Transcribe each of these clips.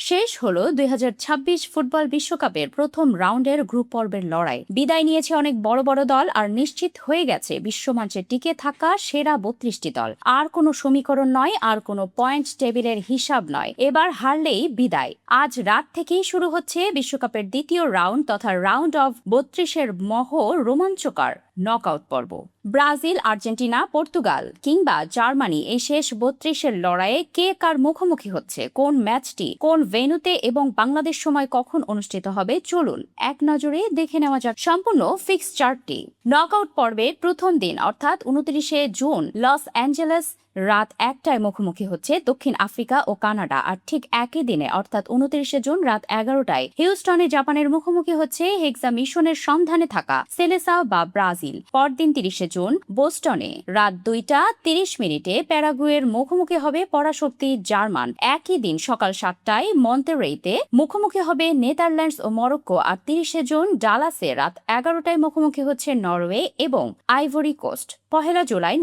শেষ হলো ২০২৬ ফুটবল বিশ্বকাপের প্রথম রাউন্ডের গ্রুপ পর্বের লড়াই। বিদায় নিয়েছে অনেক বড় বড় দল, আর নিশ্চিত হয়ে গেছে বিশ্বমঞ্চে টিকে থাকা সেরা ৩২টি দল। আর কোনো সমীকরণ নয়, আর কোনো পয়েন্ট টেবিলের হিসাব নয়, এবার হারলেই বিদায়। আজ রাত থেকেই শুরু হচ্ছে বিশ্বকাপের দ্বিতীয় রাউন্ড তথা রাউন্ড অফ ৩২-এর রোমাঞ্চকর নকআউট পর্ব। ব্রাজিল, আর্জেন্টিনা, পর্তুগাল কিংবা জার্মানি এই শেষ ৩২-এর লড়াইয়ে কে কার মুখোমুখি হচ্ছে, কোন ম্যাচটি কোন ভেন্যুতে এবং বাংলাদেশ সময় কখন অনুষ্ঠিত হবে, চলুন এক নজরে দেখে নেওয়া যাক সম্পূর্ণ ফিক্সচারটি। নকআউট পর্বের প্রথম দিন অর্থাৎ ২৯শে জুন লস অ্যাঞ্জেলেস রাত ১টায় মুখোমুখি হচ্ছে দক্ষিণ আফ্রিকা ও কানাডা। আর ঠিক একই দিনে অর্থাৎ ২৯শে জুন রাত ১১টায় হিউস্টনে জাপানের মুখোমুখি হচ্ছে হেক্সা মিশনের সন্ধানে থাকা সেলেসাও বা ব্রাজিল। পরদিন ৩০শে জুন বোস্টনে রাত ২টা ৩০ প্যারাগুয়ের মুখোমুখি হবে পরাশক্তি জার্মান। একই দিন সকাল ৭টায় মন্তেরেইতে মুখোমুখি হবে নেদারল্যান্ডস ও মরক্কো। আর ৩০শে জুন ডালাসে রাত ১১টায় মুখোমুখি হচ্ছে নরওয়ে এবং আইভরি কোস্ট। ১লা জুলাই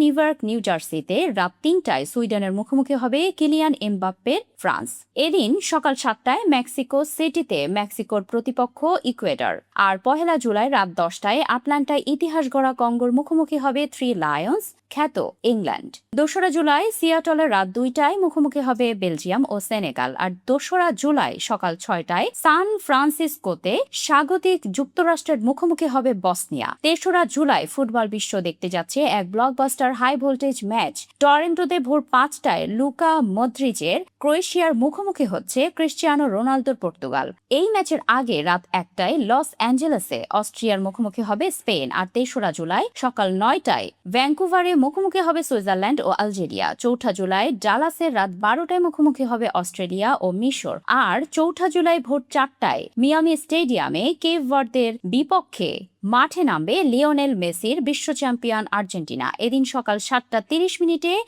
নিউ জার্সিতে রাত ৩টায় সুইডেনের মুখোমুখি হবে কিলিয়ান এমবাপ্পের ফ্রান্স। এদিন সকাল ৭টায় মেক্সিকো সিটিতে মেক্সিকোর প্রতিপক্ষ ইকুয়েডর। আর ১লা জুলাই রাত ১০টায় আটলান্টায় ইতিহাস গড়া কঙ্গোর মুখোমুখি হবে থ্রি লায়ন্স খ্যাত ইংল্যান্ড। ২রা জুলাই সিয়াটলে রাত ২টায় মুখোমুখি হবে বেলজিয়াম ও সেনেগাল। আর ২রা জুলাই সকাল ৬টায় সান ফ্রান্সিসকোতে স্বাগতিক যুক্তরাষ্ট্রের মুখোমুখি হবে বসনিয়া। ৩রা জুলাই ফুটবল বিশ্ব দেখতে যাচ্ছে এক ব্লকবাস্টার হাই ভোল্টেজ ম্যাচ। টরেন্টোতে ভোর ৫টায় লুকা মদ্রিচের ক্রোয়েশিয়ার মুখোমুখি হচ্ছে ক্রিস্টিয়ানো রোনালদোর পর্তুগাল। এই ম্যাচের আগে রাত ১টায় লস অ্যাঞ্জেলেসে অস্ট্রিয়ার মুখোমুখি হবে স্পেন। আর ৩রা জুলাই সকাল ৯টায় ভ্যাঙ্কুভারে মুখোমুখি হবে সুইজারল্যান্ড ও আলজেরিয়া। ৪ঠা জুলাই ডালাসের রাত ১২টায় মুখোমুখি হবে অস্ট্রেলিয়া ও মিশর। আর ৪ঠা জুলাই ভোর ৪টায় মিয়ামি স্টেডিয়ামে কেপ ভার্দের বিপক্ষে মাঠে নামবে লিওনেল মেসির বিশ্ব চ্যাম্পিয়ন আর্জেন্টিনা। এদিন সকাল ৭টা ৩০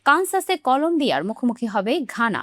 কানসাসে কলম্বিয়ার মুখোমুখি হবে ঘানা।